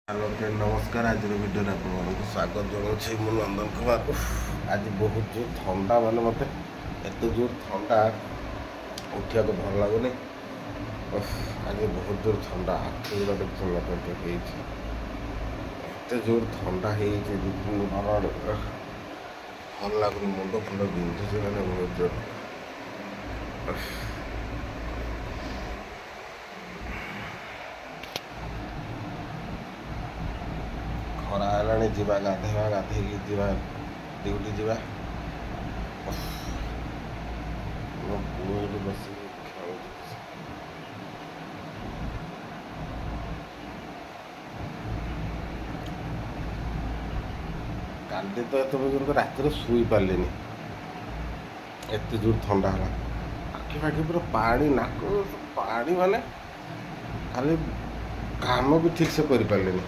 Hello friend नमस्कार। आज video आपको स्वागत जनाऊँ मु नंदन कुमार। आज बहुत जोर ठंडा माने मत एत जोर ठंडा उठा तो भल लगुनि। आज बहुत जोर ठंडा आखि देखते एत जोर ठंडा भल लगुनि मुंड फुंड बिंधुचे मैंने बहुत जोर। खरा है जा गाधेवा गाधे ड्यूटी जा पुआ बस काली तो एत पर्यटन रात शुई पारे एत जोर ठंडा है आखि फाखि पूरा पानी नाक पानी माने खाली काम भी ठीक से कर पारे।